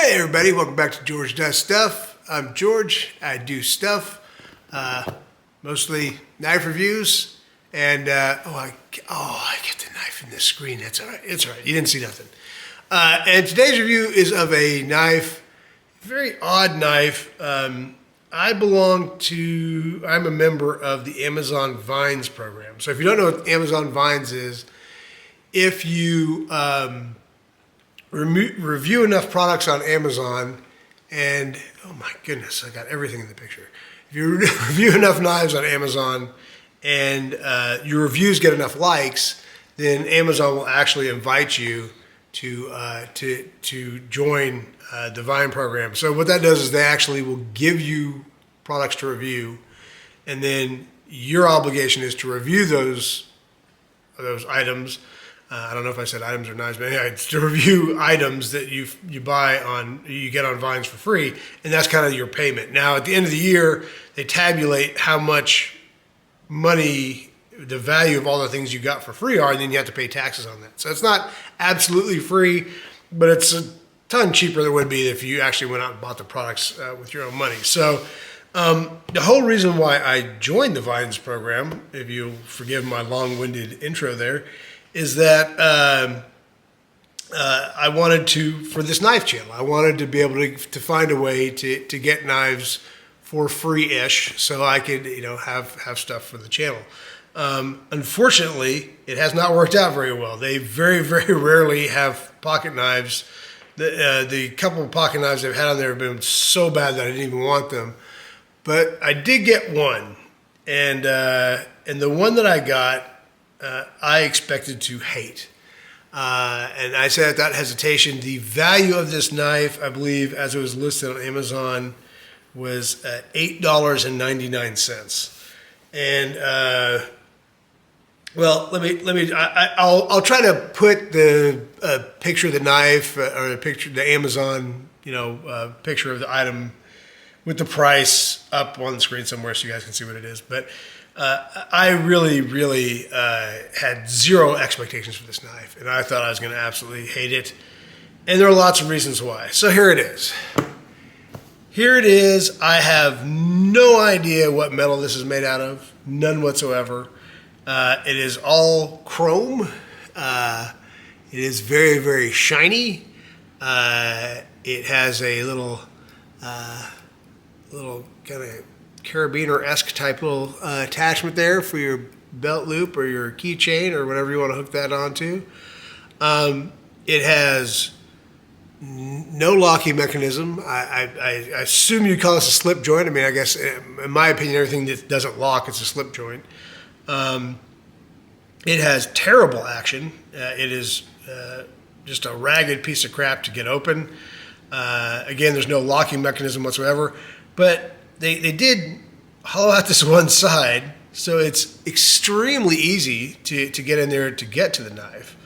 Hey everybody, welcome back to George Does Stuff. I'm George. I do stuff, mostly knife reviews, and I get the knife in the screen. That's all right. It's all right. You didn't see nothing. And today's review is of a knife, very odd knife. I'm a member of the Amazon Vines program. So if you don't know what Amazon Vines is, if you review enough products on Amazon, and oh my goodness, I got everything in the picture. If you review enough knives on Amazon and your reviews get enough likes, then Amazon will actually invite you to join the Vine program. So what that does is they actually will give you products to review, and then your obligation is to review those items. I don't know if I said items or knives, but anyway, it's to review items that you get on Vines for free, and that's kind of your payment. Now, at the end of the year, they tabulate how much money the value of all the things you got for free are, and then you have to pay taxes on that. So it's not absolutely free, but it's a ton cheaper than it would be if you actually went out and bought the products with your own money. So the whole reason why I joined the Vines program, if you forgive my long-winded intro there, is that I wanted to, for this knife channel, I wanted to be able to find a way to get knives for free-ish so I could, have stuff for the channel. Unfortunately, it has not worked out very well. They very, very rarely have pocket knives. The couple of pocket knives they've had on there have been so bad that I didn't even want them. But I did get one, and the one that I got, I expected to hate. And I said without hesitation, the value of this knife, I believe, as it was listed on Amazon, was $8.99. And I'll try to put the picture of the knife or the Amazon, picture of the item with the price up on the screen somewhere so you guys can see what it is. But I really, really had zero expectations for this knife, and I thought I was going to absolutely hate it. And there are lots of reasons why. So here it is. I have no idea what metal this is made out of, none whatsoever. It is all chrome. It is very, very shiny. It has a little kind of carabiner-esque type little attachment there for your belt loop or your keychain or whatever you want to hook that onto. It has no locking mechanism. I assume you call this a slip joint. I mean, I guess in my opinion, everything that doesn't lock, it's a slip joint. It has terrible action. It is just a ragged piece of crap to get open. Again, there's no locking mechanism whatsoever, but they did hollow out this one side, so it's extremely easy to get in there to get to the knife.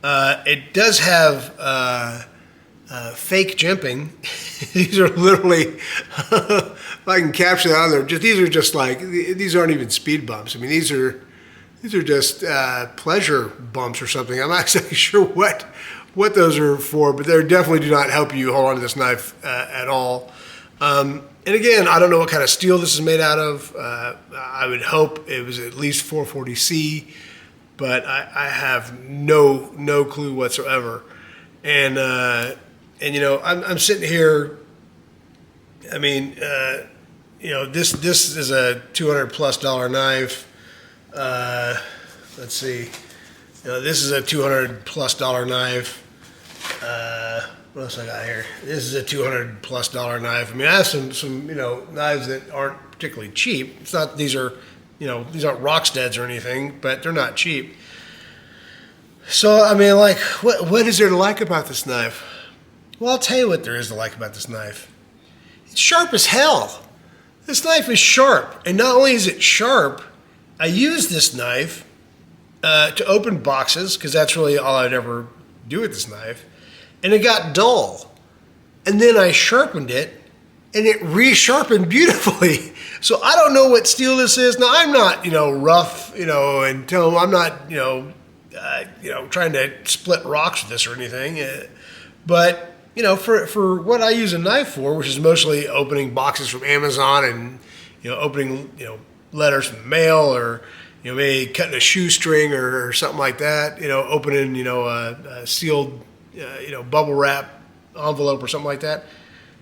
It does have fake jimping. These are literally, if I can capture that on there, these aren't even speed bumps. I mean, these are just pleasure bumps or something. I'm not exactly sure what those are for, but they definitely do not help you hold on to this knife at all. And again, I don't know what kind of steel this is made out of. I would hope it was at least 440C, but I have no clue whatsoever. And I'm sitting here. I mean, this is a $200+ knife. Let's see. This is a $200+ knife. What else I got here? This is a $200+ knife. I mean, I have some knives that aren't particularly cheap. It's not these aren't Rocksteads or anything, but they're not cheap. So I mean, like, what is there to like about this knife? Well, I'll tell you what there is to like about this knife. It's sharp as hell. This knife is sharp, and not only is it sharp, I use this knife to open boxes because that's really all I'd ever do with this knife. And it got dull. And then I sharpened it, and it re-sharpened beautifully. So I don't know what steel this is. Now, I'm not, rough, and I'm not, trying to split rocks with this or anything. But for what I use a knife for, which is mostly opening boxes from Amazon and, opening, letters from the mail, or, maybe cutting a shoestring or something like that, opening, a sealed, bubble wrap envelope or something like that.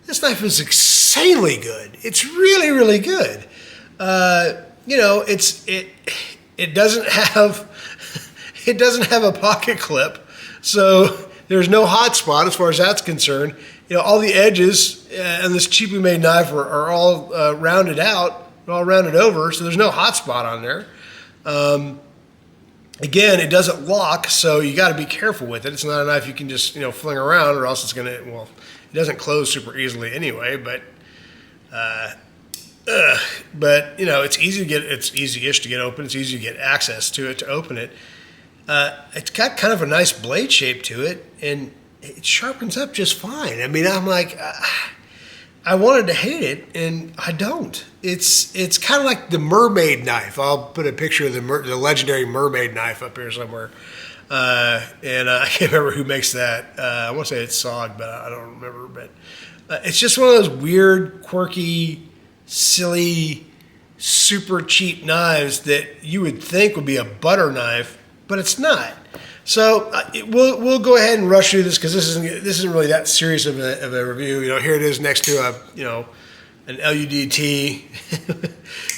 This knife is insanely good. It's really, really good. It doesn't have a pocket clip, so there's no hot spot as far as that's concerned. All the edges on this cheaply made knife are all rounded out, all rounded over, so there's no hot spot on there. Again, it doesn't lock, so you got to be careful with it. It's not a knife you can just fling around, or else it's gonna. Well, it doesn't close super easily anyway. But it's easy to get. It's easy-ish to get open. It's easy to get access to it to open it. It's got kind of a nice blade shape to it, and it sharpens up just fine. I mean, I'm like, I wanted to hate it, and I don't. It's kind of like the mermaid knife. I'll put a picture of the legendary mermaid knife up here somewhere. And I can't remember who makes that. I want to say it's SOG, but I don't remember. But it's just one of those weird, quirky, silly, super cheap knives that you would think would be a butter knife, but it's not. So we'll go ahead and rush through this because this isn't really that serious of a review. Here it is next to an LUDT.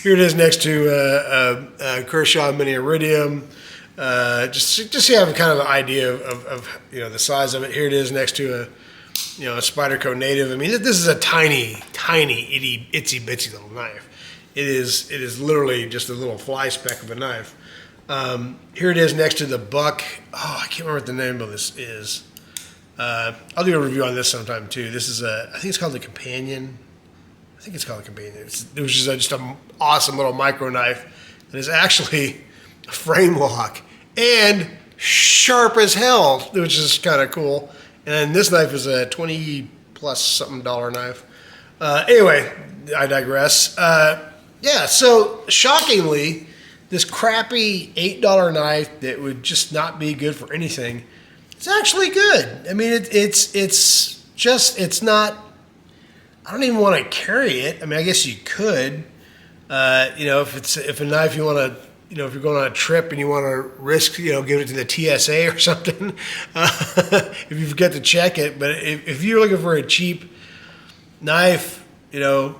Here it is next to a Kershaw Mini Iridium. Just so you have kind of an idea of the size of it. Here it is next to a Spyderco Native. I mean, this is a tiny, itsy bitsy little knife. It is literally just a little fly speck of a knife. Here it is next to the Buck. Oh, I can't remember what the name of this is. I'll do a review on this sometime too. This is I think it's called the Companion. I think it's called the Companion. It was just an awesome little micro knife that is actually a frame lock and sharp as hell, which is kind of cool. And this knife is a $20+ something knife. Anyway, I digress. So shockingly, this crappy $8 knife that would just not be good for anything, it's actually good. I mean, it's not, I don't even want to carry it. I mean, I guess you could, if a knife you want to, if you're going on a trip and you want to risk, give it to the TSA or something, if you forget to check it. But if you're looking for a cheap knife, I'll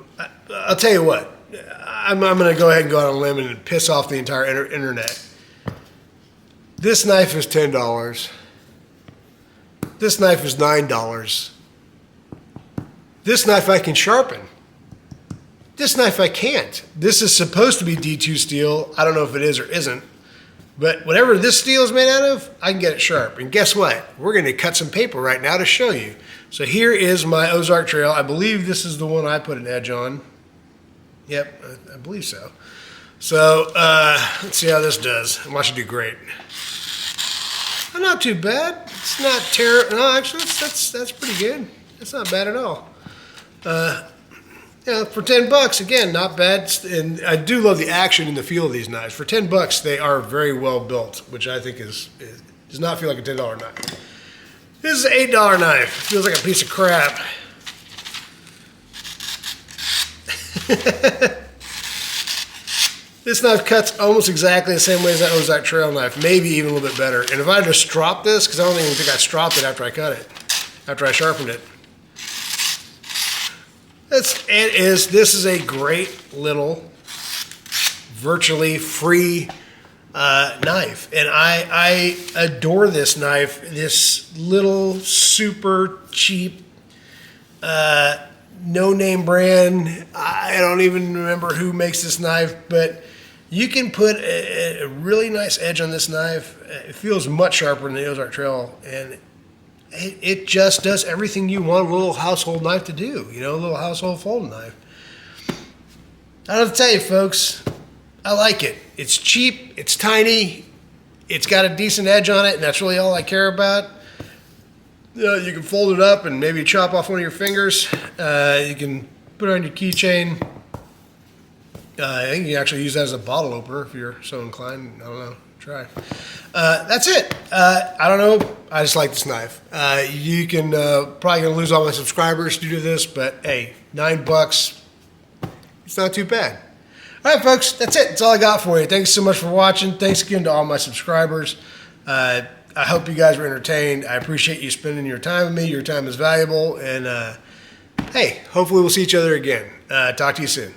tell you what, I'm going to go ahead and go out on a limb and piss off the entire internet. This knife is $10. This knife is $9. This knife I can sharpen. This knife I can't. This is supposed to be D2 steel. I don't know if it is or isn't. But whatever this steel is made out of, I can get it sharp. And guess what? We're going to cut some paper right now to show you. So here is my Ozark Trail. I believe this is the one I put an edge on. Yep, I believe so. So let's see how this does. I want you to do great. Not too bad. It's not terrible. No, actually, that's pretty good. That's not bad at all. For $10, again, not bad. And I do love the action and the feel of these knives. For $10, they are very well built, which I think does not feel like a $10 knife. This is an $8 knife. Feels like a piece of crap. This knife cuts almost exactly the same way as that Ozark Trail knife, maybe even a little bit better. And if I just stropped this, because I don't even think I stropped it after I cut it, after I sharpened it. This is a great little, virtually free knife. And I adore this knife, this little super cheap, no-name brand. I don't even remember who makes this knife, but you can put a really nice edge on this knife. It feels much sharper than the Ozark Trail, and it just does everything you want a little household knife to do, a little household folding knife. I don't have to tell you, folks, I like it. It's cheap, it's tiny, it's got a decent edge on it, and that's really all I care about. You can fold it up and maybe chop off one of your fingers. You can put it on your keychain. I think you can actually use that as a bottle opener if you're so inclined. I don't know. try. That's it. I don't know. I just like this knife. You can probably gonna lose all my subscribers due to this, but hey, $9. It's not too bad. All right, folks. That's it. That's all I got for you. Thanks so much for watching. Thanks again to all my subscribers. I hope you guys were entertained. I appreciate you spending your time with me. Your time is valuable. And hey, hopefully we'll see each other again. Talk to you soon.